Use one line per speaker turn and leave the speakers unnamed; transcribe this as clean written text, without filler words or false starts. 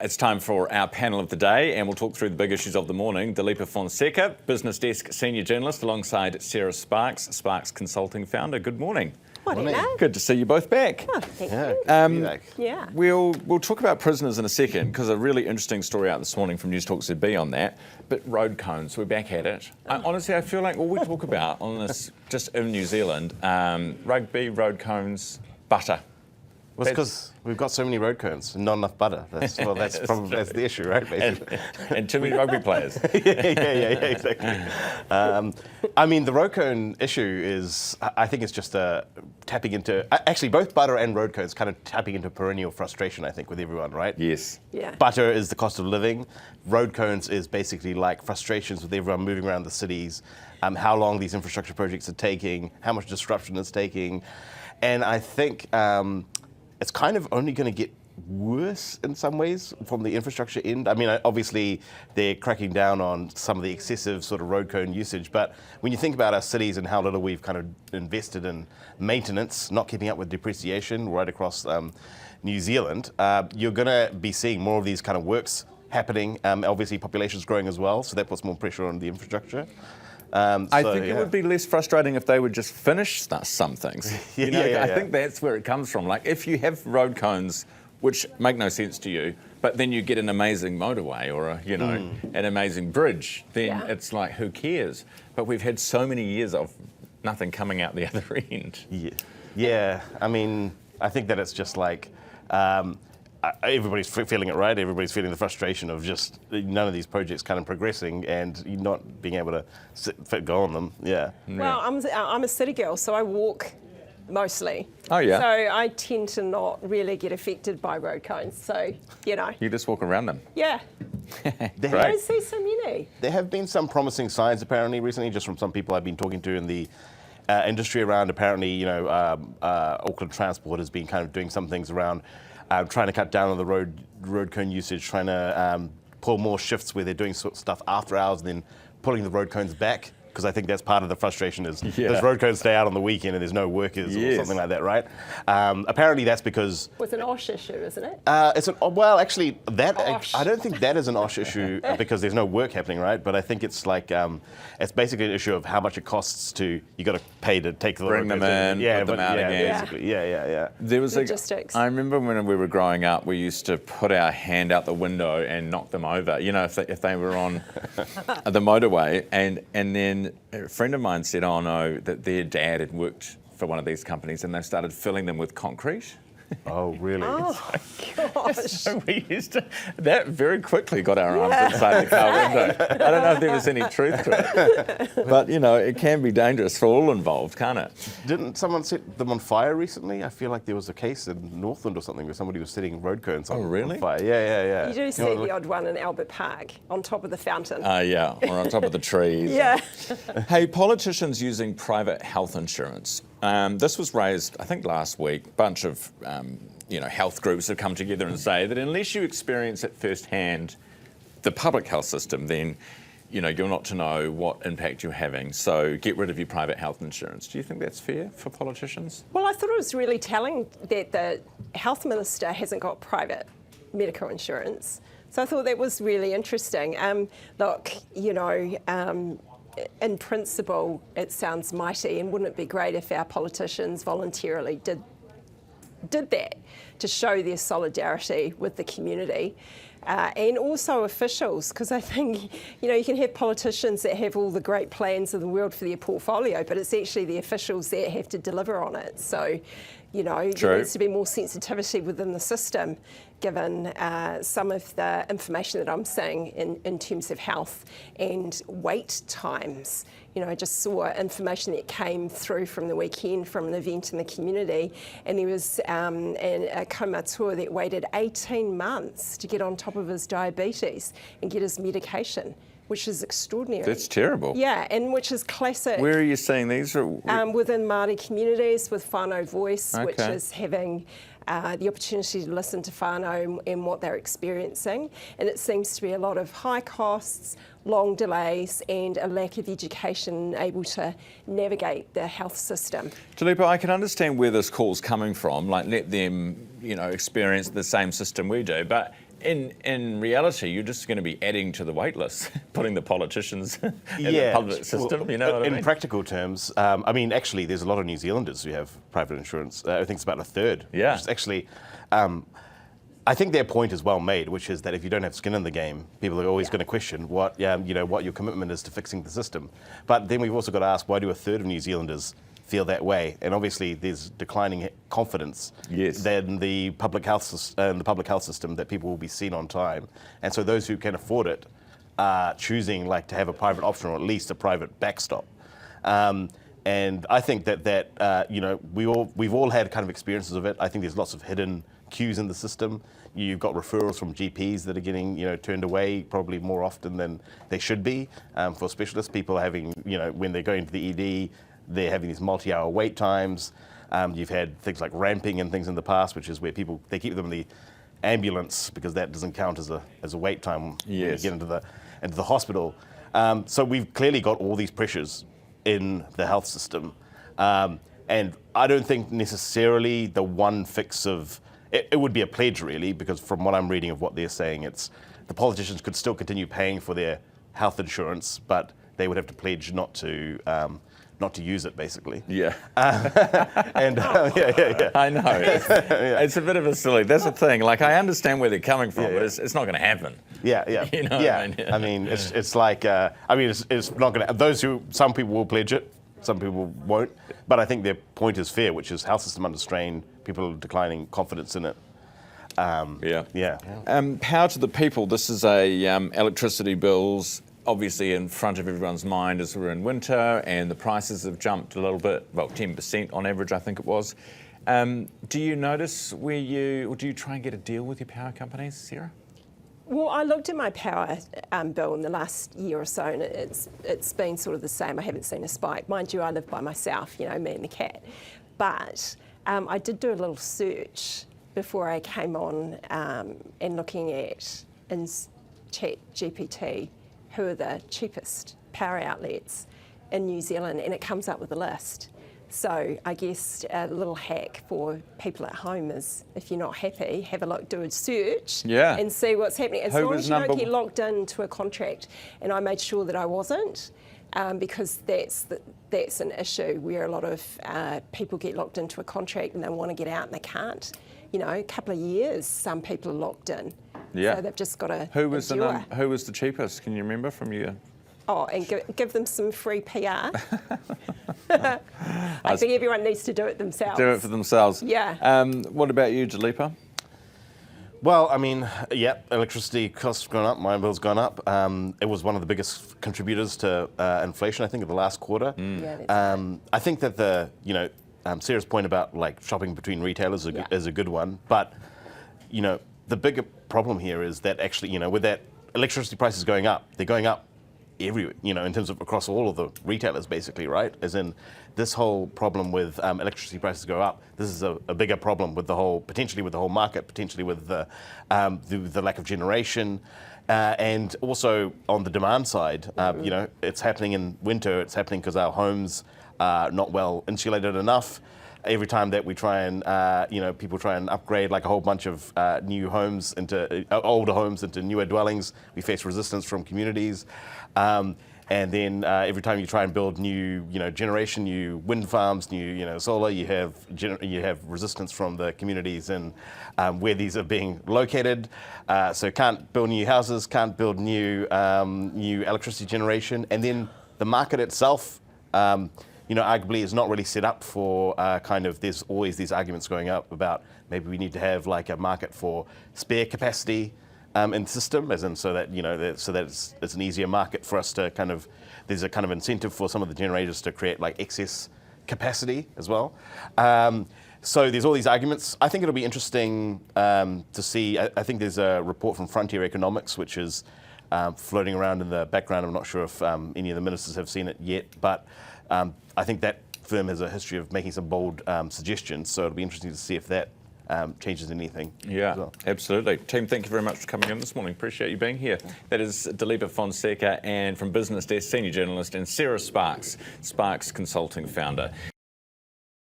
It's time for our panel of the day, and we'll talk through the big issues of the morning. Dileepa Fonseka, BusinessDesk senior journalist, alongside Sarah Sparks, Sparks Consulting founder. Good morning.
Morning.
Good to see you both back.
Oh, thank you.
We'll talk about prisoners in a second, because a really interesting story out this morning from News Talk ZB on that. But road cones, we're back at it. Honestly, I feel like all we talk about on this, just in New Zealand, rugby, road cones, butter.
Well, it's because we've got so many road cones and not enough butter. That's the issue, right? Basically.
And too many rugby players.
yeah, exactly. I mean, the road cone issue is, I think it's just tapping into, actually both butter and road cones kind of tapping into perennial frustration, I think, with everyone, right?
Yes.
Yeah.
Butter is the cost of living. Road cones is basically like frustrations with everyone moving around the cities, how long these infrastructure projects are taking, how much disruption it's taking. And I think it's kind of only going to get worse in some ways from the infrastructure end. I mean, obviously they're cracking down on some of the excessive sort of road cone usage, but when you think about our cities and how little we've kind of invested in maintenance, not keeping up with depreciation right across New Zealand, you're going to be seeing more of these kind of works happening. Obviously population's growing as well, so that puts more pressure on the infrastructure.
I think it would be less frustrating if they would just finish some things. I think that's where it comes from. Like, if you have road cones, which make no sense to you, but then you get an amazing motorway or an amazing bridge, then it's like, who cares? But we've had so many years of nothing coming out the other end.
Yeah. I mean, I think that it's just like, everybody's feeling it, right? Everybody's feeling the frustration of just none of these projects kind of progressing and not being able to go on them. Yeah.
Well, I'm a city girl, so I walk mostly.
Oh, yeah.
So I tend to not really get affected by road cones. So,
You just walk around them.
Yeah. I don't see so many.
There have been some promising signs apparently recently, just from some people I've been talking to in the industry around. Apparently, Auckland Transport has been kind of doing some things around trying to cut down on the road cone usage, trying to pull more shifts where they're doing stuff after hours and then pulling the road cones back. Because I think that's part of the frustration is those road cones stay out on the weekend and there's no workers or something like that, right? Apparently that's because...
Well, it's an OSH issue, isn't it?
Actually, I don't think that is an OSH issue because there's no work happening, right? But I think it's like, it's basically an issue of how much it costs you got to pay to take the
Bring them in, put them out again.
Basically. Yeah.
There was
logistics.
I remember when we were growing up, we used to put our hand out the window and knock them over, if they were on the motorway, and then a friend of mine said, oh no, that their dad had worked for one of these companies and they started filling them with concrete.
Oh, really?
Oh, gosh.
So we used to, that very quickly got our arms inside the car window. I don't know if there was any truth to it. But, it can be dangerous for all involved, can't it?
Didn't someone set them on fire recently? I feel like there was a case in Northland or something where somebody was setting road cones on fire. Yeah.
You do see the odd one in Albert Park on top of the fountain.
Yeah, or on top of the trees.
Yeah.
Hey, politicians using private health insurance. This was raised, I think, last week. A bunch of health groups have come together and say that unless you experience it firsthand, the public health system, then you're not to know what impact you're having. So get rid of your private health insurance. Do you think that's fair for politicians?
Well, I thought it was really telling that the health minister hasn't got private medical insurance. So I thought that was really interesting. Look, in principle, it sounds mighty, and wouldn't it be great if our politicians voluntarily did that to show their solidarity with the community, and also officials, because I think, you can have politicians that have all the great plans of the world for their portfolio, but it's actually the officials that have to deliver on it. So, there needs to be more sensitivity within the system, given some of the information that I'm seeing in terms of health and wait times. I just saw information that came through from the weekend from an event in the community, and there was a kaumatua that waited 18 months to get on top of his diabetes and get his medication, which is extraordinary.
That's terrible.
Yeah, and which is classic.
Where are you seeing these?
Within Māori communities with whānau Voice, which is having the opportunity to listen to whānau and what they're experiencing. And it seems to be a lot of high costs, long delays, and a lack of education able to navigate the health system.
Dileepa, I can understand where this call's coming from, like let them, experience the same system we do, but in reality, you're just going to be adding to the wait list, putting the politicians in the public system.
Well,
you know what I mean?
In practical terms, I mean, actually, there's a lot of New Zealanders who have private insurance. I think it's about a third.
Yeah.
Which is actually, I think their point is well made, which is that if you don't have skin in the game, people are always going to question what your commitment is to fixing the system. But then we've also got to ask, why do a third of New Zealanders feel that way? And obviously, there's declining confidence in the public health system that people will be seen on time. And so those who can afford it are choosing to have a private option or at least a private backstop. And I think that we've all had kind of experiences of it. I think there's lots of hidden queues in the system. You've got referrals from GPs that are getting turned away probably more often than they should be for specialists. People are having when they're going to the ED, they're having these multi-hour wait times. You've had things like ramping and things in the past, which is where they keep them in the ambulance because that doesn't count as a wait time when you get into the hospital. So we've clearly got all these pressures in the health system, and I don't think necessarily the one fix of it would be a pledge really, because from what I'm reading of what they're saying, it's the politicians could still continue paying for their health insurance, but they would have to pledge not to use it, basically.
Yeah.
Yeah.
I know. It's a bit of a silly. That's the thing. I understand where they're coming from, but it's not going to happen.
Yeah.
You know what I mean?
I mean, it's like, it's not going to. Some people will pledge it, some people won't. But I think their point is fair, which is health system under strain, people are declining confidence in it.
Power to the people. This is electricity bills. Obviously in front of everyone's mind as we're in winter and the prices have jumped a little bit, 10% on average, I think it was. Do you notice or do you try and get a deal with your power companies, Sarah?
Well, I looked at my power bill in the last year or so, and it's been sort of the same. I haven't seen a spike. Mind you, I live by myself, me and the cat. But I did do a little search before I came on and looking at in ChatGPT who are the cheapest power outlets in New Zealand, and it comes up with a list. So I guess a little hack for people at home is, if you're not happy, have a look, do a search and see what's happening. As long as you don't get locked into a contract, and I made sure that I wasn't, because that's an issue where a lot of people get locked into a contract and they want to get out and they can't. A couple of years, some people are locked in.
Yeah.
So they've just got to
Who was the cheapest? Can you remember from your...
Oh, and give them some free PR. I think everyone needs to do it themselves.
Do it for themselves.
Yeah.
What about you, Dileepa?
Well, I mean, electricity costs have gone up, my bill's gone up. It was one of the biggest contributors to inflation, I think, in the last quarter.
Yeah, that's right.
I think that Sarah's point about shopping between retailers is a good one, but the bigger problem here is that actually, with that electricity prices going up, they're going up everywhere, in terms of across all of the retailers, basically, right? As in, this whole problem with electricity prices go up, this is a bigger problem with potentially with the whole market, potentially with the lack of generation, and also on the demand side, it's happening in winter, it's happening because our homes are not well insulated enough. Every time that we try and, people try and upgrade a whole bunch of new homes into older homes into newer dwellings, we face resistance from communities. And then every time you try and build new, generation, new wind farms, new, solar, you have resistance from the communities and where these are being located. So can't build new houses, can't build new electricity generation, and then the market itself. Arguably is not really set up for there's always these arguments going up about maybe we need to have a market for spare capacity in the system, as in so that it's an easier market for us to there's a kind of incentive for some of the generators to create excess capacity as well. So there's all these arguments. I think it'll be interesting to see. I think there's a report from Frontier Economics which is floating around in the background. I'm not sure if any of the ministers have seen it yet, but I think that firm has a history of making some bold suggestions, so it'll be interesting to see if that changes anything.
Yeah,
as well.
Absolutely. Team, thank you very much for coming in this morning. Appreciate you being here. That is Dileepa Fonseka, and from BusinessDesk, Senior Journalist, and Sarah Sparks, Sparks Consulting founder.